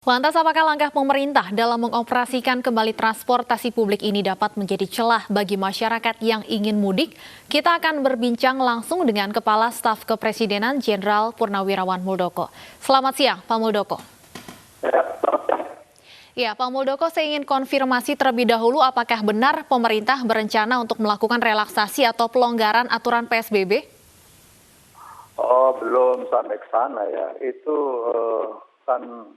Lantas apakah langkah pemerintah dalam mengoperasikan kembali transportasi publik ini dapat menjadi celah bagi masyarakat yang ingin mudik? Kita akan berbincang langsung dengan Kepala Staf Kepresidenan Jenderal Purnawirawan Muldoko. Selamat siang, Pak Muldoko. Ya, Pak Muldoko, saya ingin konfirmasi terlebih dahulu apakah benar pemerintah berencana untuk melakukan relaksasi atau pelonggaran aturan PSBB? Oh, belum sampai ke sana ya. Itu kan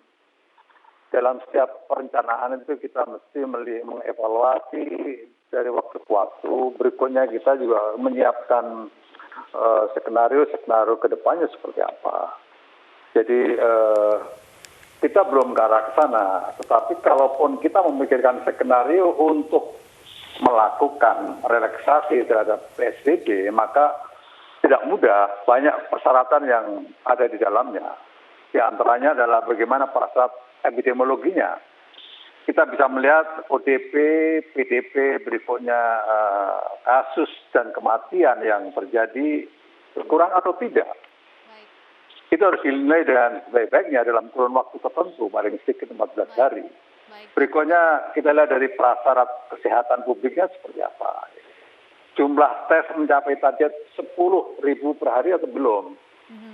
dalam setiap perencanaan itu kita mesti mengevaluasi dari waktu ke waktu. Berikutnya kita juga menyiapkan skenario ke depannya seperti apa. Jadi kita belum ke arah ke sana. Tetapi kalaupun kita memikirkan skenario untuk melakukan relaksasi terhadap PSBB, maka tidak mudah, banyak persyaratan yang ada di dalamnya. Di antaranya adalah bagaimana persyarat epidemiologinya. Kita bisa melihat ODP, PDP, berikutnya kasus dan kematian yang terjadi kurang atau tidak. Itu harus dinilai dengan baik-baiknya dalam kurun waktu tertentu, paling sedikit 14 hari. Berikutnya kita lihat dari prasyarat kesehatan publiknya seperti apa. Jumlah tes mencapai target 10.000 per hari atau belum?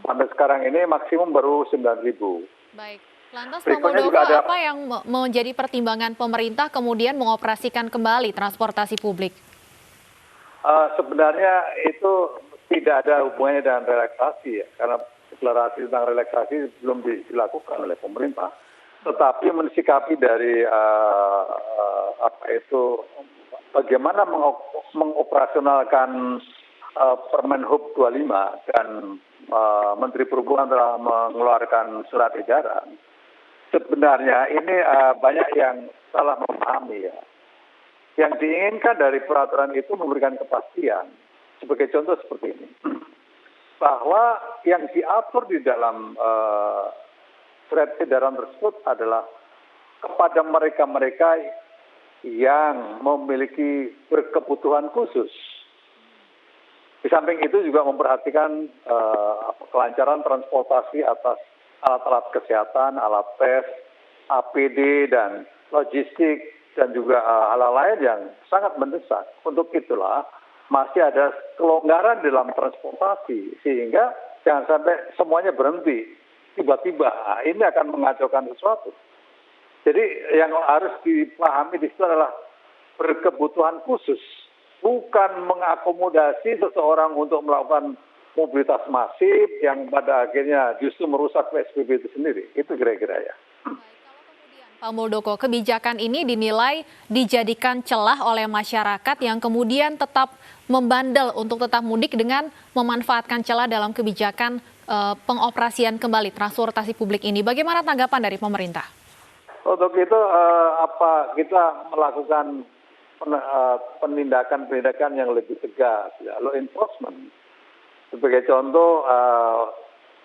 Sampai sekarang ini maksimum baru 9.000. Baik. Lantas Pak Muldoko, apa yang menjadi pertimbangan pemerintah kemudian mengoperasikan kembali transportasi publik? Sebenarnya itu tidak ada hubungannya dengan relaksasi ya, karena deklarasi tentang relaksasi belum dilakukan oleh pemerintah. Tetapi mensikapi dari bagaimana mengoperasionalkan Permen Hub 25 dan Menteri Perhubungan telah mengeluarkan surat edaran. Sebenarnya ini banyak yang salah memahami ya. Yang diinginkan dari peraturan itu memberikan kepastian. Sebagai contoh seperti ini. Bahwa yang diatur di dalam surat edaran tersebut adalah kepada mereka-mereka yang memiliki berkebutuhan khusus. Di samping itu juga memperhatikan kelancaran transportasi atas alat-alat kesehatan, alat tes, APD, dan logistik, dan juga hal-hal lain yang sangat mendesak. Untuk itulah masih ada kelonggaran dalam transportasi, sehingga jangan sampai semuanya berhenti. Tiba-tiba ini akan mengacaukan sesuatu. Jadi yang harus dipahami di situ adalah berkebutuhan khusus, bukan mengakomodasi seseorang untuk melakukan mobilitas masif yang pada akhirnya justru merusak PSBB itu sendiri. Itu kira-kira ya. Pak Muldoko, kebijakan ini dinilai dijadikan celah oleh masyarakat yang kemudian tetap membandel untuk tetap mudik dengan memanfaatkan celah dalam kebijakan pengoperasian kembali transportasi publik ini. Bagaimana tanggapan dari pemerintah? Untuk itu kita melakukan penindakan yang lebih tegas, ya, law enforcement. Sebagai contoh,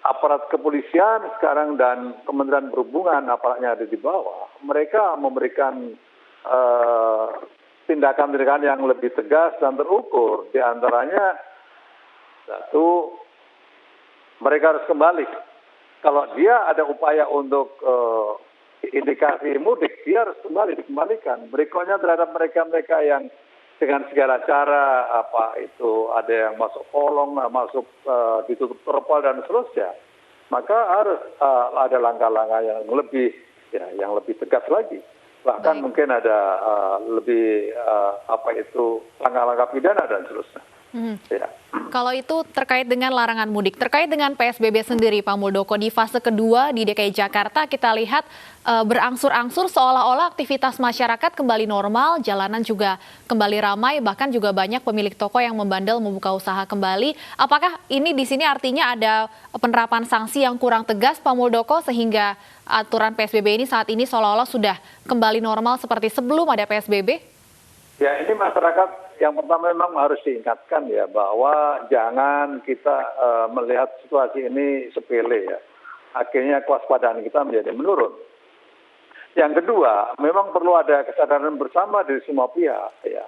aparat kepolisian sekarang dan Kementerian Perhubungan, aparatnya ada di bawah, mereka memberikan tindakan-tindakan yang lebih tegas dan terukur. Di antaranya, satu, mereka harus kembali. Kalau dia ada upaya untuk indikasi mudik, dia harus dikembalikan. Berikutnya terhadap mereka-mereka yang dengan segala cara, ada yang masuk kolong, masuk ditutup terpal dan seterusnya, maka harus ada langkah-langkah yang lebih tegas lagi. Bahkan mungkin ada langkah-langkah pidana dan seterusnya. Ya. Kalau itu terkait dengan larangan mudik, terkait dengan PSBB sendiri Pak Muldoko, di fase kedua di DKI Jakarta kita lihat berangsur-angsur seolah-olah aktivitas masyarakat kembali normal, jalanan juga kembali ramai, bahkan juga banyak pemilik toko yang membandel membuka usaha kembali. Apakah ini di sini artinya ada penerapan sanksi yang kurang tegas Pak Muldoko sehingga aturan PSBB ini saat ini seolah-olah sudah kembali normal seperti sebelum ada PSBB? Ya, ini masyarakat yang pertama memang harus diingatkan ya bahwa jangan kita melihat situasi ini sepele ya. Akhirnya kewaspadaan kita menjadi menurun. Yang kedua, memang perlu ada kesadaran bersama dari semua pihak ya.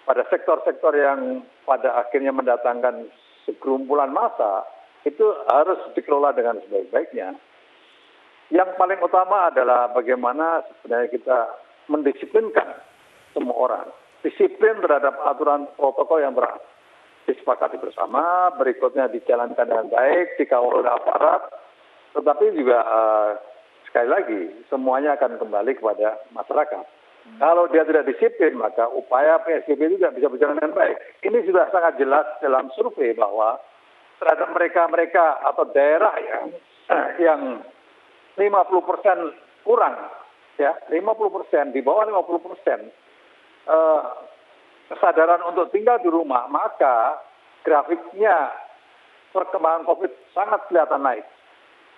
Pada sektor-sektor yang pada akhirnya mendatangkan segerumpulan massa, itu harus dikelola dengan sebaik-baiknya. Yang paling utama adalah bagaimana sebenarnya kita mendisiplinkan semua orang. Disiplin terhadap aturan protokol yang disepakati bersama, berikutnya dijalankan dengan baik, dikawal oleh aparat, tetapi juga sekali lagi semuanya akan kembali kepada masyarakat. Kalau dia tidak disiplin, maka upaya PSBB itu tidak bisa berjalan dengan baik. Ini sudah sangat jelas dalam survei bahwa terhadap mereka atau daerah yang 50% kurang, ya 50%, di bawah 50%, kesadaran untuk tinggal di rumah, maka grafiknya perkembangan COVID sangat kelihatan naik.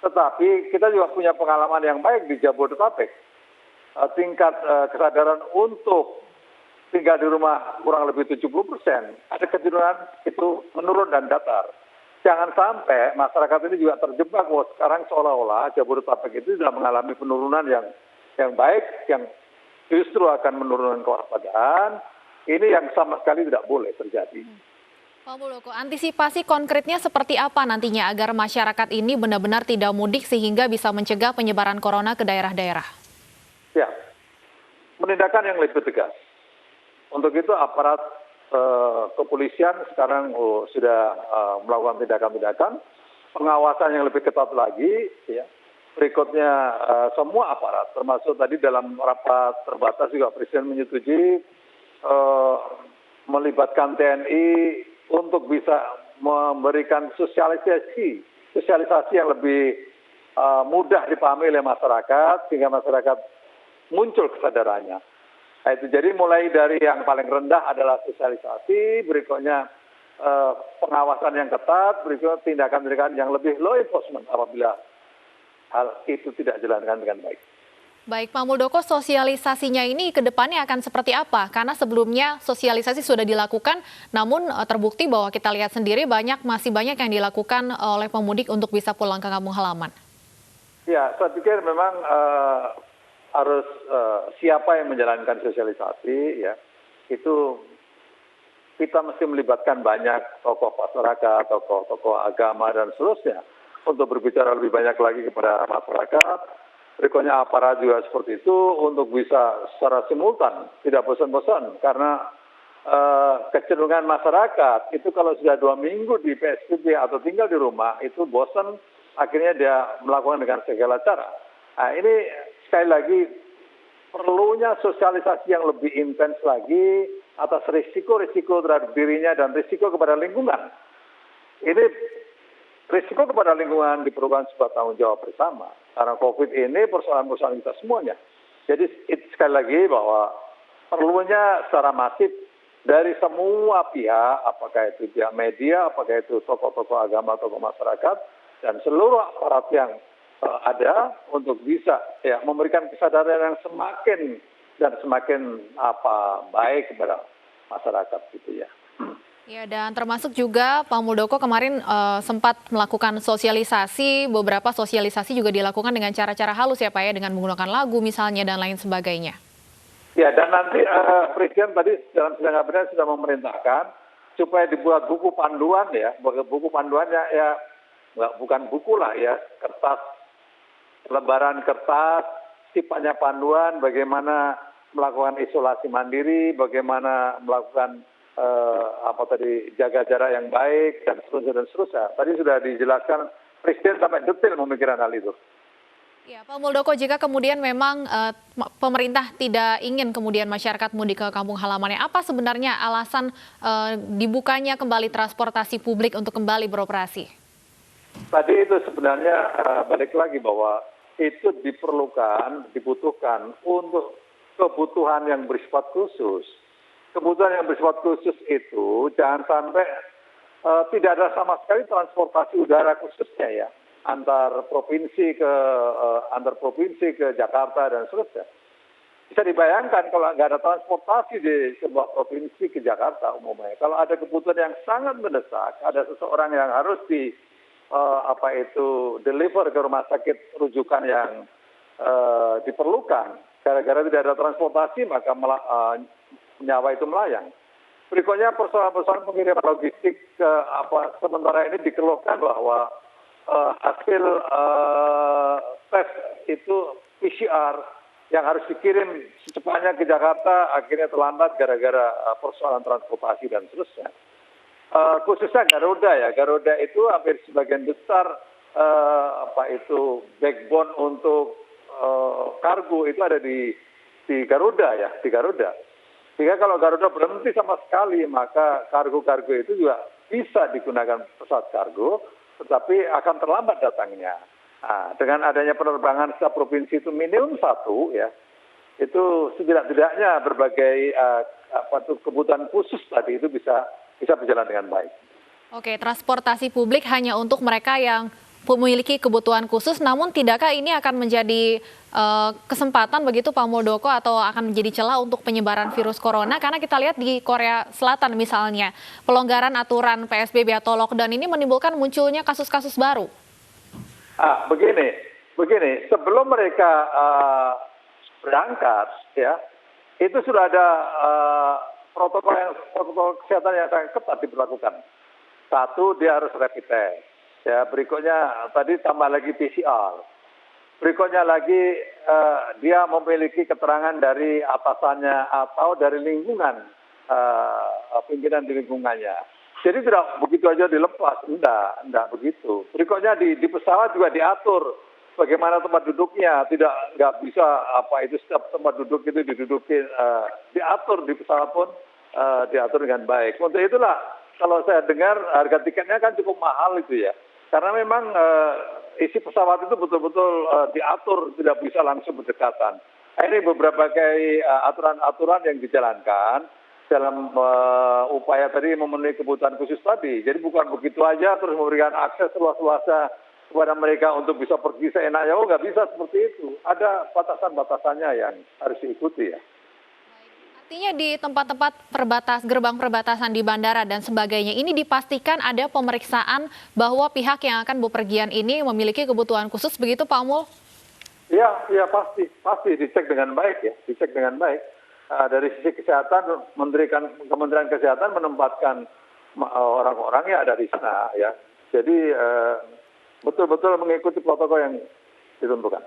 Tetapi kita juga punya pengalaman yang baik di Jabodetabek. Tingkat kesadaran untuk tinggal di rumah kurang lebih 70%, ada kecenderungan itu menurun dan datar. Jangan sampai masyarakat ini juga terjebak bahwa sekarang seolah-olah Jabodetabek itu sudah mengalami penurunan yang baik, yang justru akan menurunkan kewaspadaan. Ini yang sama sekali tidak boleh terjadi. Pak Muldoko, antisipasi konkretnya seperti apa nantinya agar masyarakat ini benar-benar tidak mudik sehingga bisa mencegah penyebaran corona ke daerah-daerah? Ya, penindakan yang lebih tegas. Untuk itu aparat kepolisian sekarang sudah melakukan tindakan-tindakan, pengawasan yang lebih ketat lagi, ya. Berikutnya semua aparat, termasuk tadi dalam rapat terbatas juga Presiden menyetujui melibatkan TNI untuk bisa memberikan sosialisasi yang lebih mudah dipahami oleh masyarakat, sehingga masyarakat muncul kesadarannya. Nah, itu jadi mulai dari yang paling rendah adalah sosialisasi, berikutnya pengawasan yang ketat, berikutnya tindakan-tindakan yang lebih law enforcement apabila hal itu tidak dijalankan dengan baik. Baik, Pak Muldoko, sosialisasinya ini ke depannya akan seperti apa? Karena sebelumnya sosialisasi sudah dilakukan, namun terbukti bahwa kita lihat sendiri masih banyak yang dilakukan oleh pemudik untuk bisa pulang ke kampung halaman. Ya, saya pikir memang harus siapa yang menjalankan sosialisasi, ya itu kita mesti melibatkan banyak tokoh masyarakat, tokoh agama dan seterusnya untuk berbicara lebih banyak lagi kepada masyarakat. Berikutnya aparat juga seperti itu untuk bisa secara simultan, tidak bosan-bosan karena kecenderungan masyarakat itu kalau sudah 2 minggu di PSBB atau tinggal di rumah itu bosan, akhirnya dia melakukan dengan segala cara. Nah, ini sekali lagi perlunya sosialisasi yang lebih intens lagi atas risiko-risiko terhadap dirinya dan risiko kepada lingkungan. Ini risiko kepada lingkungan diperlukan sebuah tanggung jawab bersama. Karena COVID ini persoalan-persoalan kita semuanya. Jadi sekali lagi bahwa perlunya secara masif dari semua pihak, apakah itu pihak media, apakah itu tokoh-tokoh agama, tokoh masyarakat, dan seluruh aparat yang ada untuk bisa memberikan kesadaran yang semakin baik kepada masyarakat gitu ya. Ya, dan termasuk juga Pak Muldoko kemarin sempat melakukan sosialisasi, beberapa sosialisasi juga dilakukan dengan cara-cara halus ya Pak ya, dengan menggunakan lagu misalnya dan lain sebagainya. Ya, dan nanti Presiden tadi dalam sidang kabinet sudah memerintahkan supaya dibuat buku panduan ya, buku panduannya ya bukan buku lah ya, kertas, lembaran kertas, sifatnya panduan bagaimana melakukan isolasi mandiri, bagaimana melakukan jaga jarak yang baik dan seterusnya. Tadi sudah dijelaskan Presiden sampai detail memikirkan hal itu. Ya, Pak Muldoko, jika kemudian memang pemerintah tidak ingin kemudian masyarakat mudik ke kampung halamannya, apa sebenarnya alasan dibukanya kembali transportasi publik untuk kembali beroperasi? Tadi itu sebenarnya balik lagi bahwa itu dibutuhkan untuk kebutuhan yang bersifat khusus. Kebutuhan yang bersifat khusus itu jangan sampai tidak ada sama sekali transportasi udara khususnya ya antar provinsi ke Jakarta dan seterusnya. Bisa dibayangkan kalau nggak ada transportasi di sebuah provinsi ke Jakarta umumnya. Kalau ada kebutuhan yang sangat mendesak, ada seseorang yang harus deliver ke rumah sakit rujukan yang diperlukan. Gara-gara tidak ada transportasi maka nyawa itu melayang. Berikutnya persoalan-persoalan pengiriman logistik sementara ini dikeluhkan bahwa hasil tes itu PCR yang harus dikirim secepatnya ke Jakarta akhirnya terlambat gara-gara persoalan transportasi dan seterusnya. Khususnya Garuda ya, Garuda itu hampir sebagian besar backbone untuk kargo itu ada di Garuda ya, di Garuda. Sehingga kalau Garuda berhenti sama sekali, maka kargo-kargo itu juga bisa digunakan pesawat kargo, tetapi akan terlambat datangnya. Nah, dengan adanya penerbangan setiap provinsi itu minimum 1 ya, itu setidak-tidaknya berbagai kebutuhan khusus tadi itu bisa berjalan dengan baik. Oke, transportasi publik hanya untuk mereka yang memiliki kebutuhan khusus, namun tidakkah ini akan menjadi kesempatan begitu Pak Muldoko atau akan menjadi celah untuk penyebaran virus corona? Karena kita lihat di Korea Selatan misalnya, pelonggaran aturan PSBB atau lockdown ini menimbulkan munculnya kasus-kasus baru. Begini, sebelum mereka berangkat ya, itu sudah ada protokol kesehatan yang sangat ketat diberlakukan. 1, dia harus rapid test. Ya, berikutnya tadi tambah lagi PCR. Berikutnya lagi dia memiliki keterangan dari atasannya atau dari lingkungan, pimpinan di lingkungannya. Jadi tidak begitu aja dilepas, enggak begitu. Berikutnya di pesawat juga diatur bagaimana tempat duduknya, nggak bisa setiap tempat duduk itu didudukin, diatur di pesawat pun diatur dengan baik. Untuk itulah kalau saya dengar harga tiketnya kan cukup mahal itu ya, karena memang isi pesawat itu betul-betul diatur, tidak bisa langsung berdekatan. Ini beberapa aturan-aturan yang dijalankan dalam upaya tadi memenuhi kebutuhan khusus tadi. Jadi bukan begitu aja terus memberikan akses luas-luasnya kepada mereka untuk bisa pergi seenaknya. Oh, nggak bisa seperti itu. Ada batasan-batasannya yang harus diikuti ya. Artinya di tempat-tempat gerbang perbatasan di bandara dan sebagainya, ini dipastikan ada pemeriksaan bahwa pihak yang akan bepergian ini memiliki kebutuhan khusus, begitu Pak Mul? Iya pasti dicek dengan baik ya, dicek dengan baik. Dari sisi kesehatan, Kementerian Kesehatan menempatkan orang-orang yang ada di sana ya. Jadi betul-betul mengikuti protokol yang ditentukan.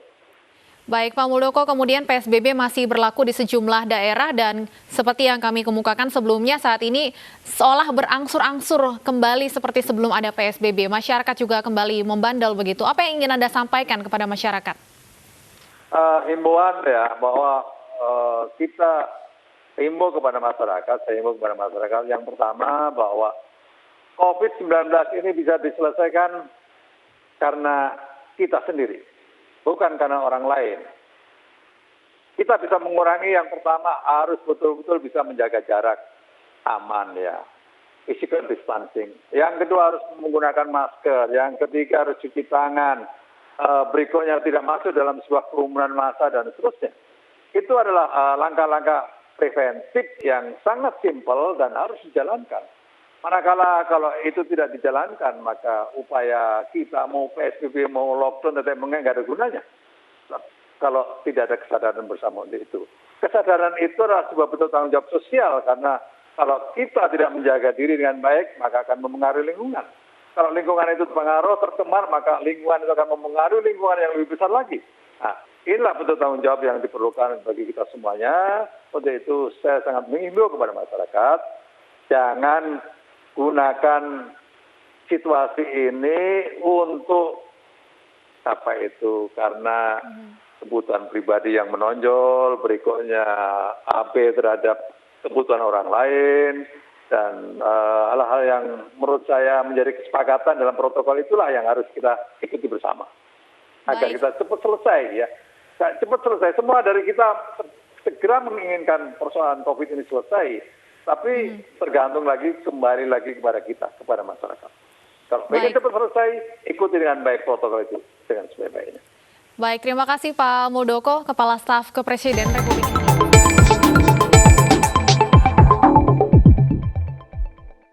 Baik Pak Muldoko, kemudian PSBB masih berlaku di sejumlah daerah dan seperti yang kami kemukakan sebelumnya, saat ini seolah berangsur-angsur kembali seperti sebelum ada PSBB. Masyarakat juga kembali membandel begitu. Apa yang ingin Anda sampaikan kepada masyarakat? Himbauan ya, bahwa kita himbau kepada masyarakat, yang pertama bahwa COVID-19 ini bisa diselesaikan karena kita sendiri, bukan karena orang lain. Kita bisa mengurangi, yang pertama harus betul-betul bisa menjaga jarak aman ya, physical distancing. Yang kedua harus menggunakan masker, yang ketiga harus cuci tangan, berikutnya tidak masuk dalam sebuah kerumunan massa dan seterusnya. Itu adalah langkah-langkah preventif yang sangat simpel dan harus dijalankan. Manakala kalau itu tidak dijalankan, maka upaya kita mau PSBB, mau lockdown, tetap nggak ada gunanya. Kalau tidak ada kesadaran bersama untuk itu. Kesadaran itu adalah sebuah bentuk tanggung jawab sosial, karena kalau kita tidak menjaga diri dengan baik, maka akan mempengaruhi lingkungan. Kalau lingkungan itu tercemar, maka lingkungan itu akan mempengaruhi lingkungan yang lebih besar lagi. Nah, inilah bentuk tanggung jawab yang diperlukan bagi kita semuanya. Untuk itu saya sangat menghimbau kepada masyarakat, jangan gunakan situasi ini untuk karena kebutuhan pribadi yang menonjol, berikutnya AB terhadap kebutuhan orang lain, dan hal-hal yang menurut saya menjadi kesepakatan dalam protokol itulah yang harus kita ikuti bersama. Agar kita cepat selesai ya. Cepat selesai. Semua dari kita segera menginginkan persoalan COVID ini selesai. Tapi tergantung kembali lagi kepada kita, kepada masyarakat. Kalau ingin cepat selesai, ikuti dengan baik protokol itu dengan sebaik-baiknya. Baik, terima kasih Pak Muldoko, Kepala Staf Kepresiden Republik Indonesia.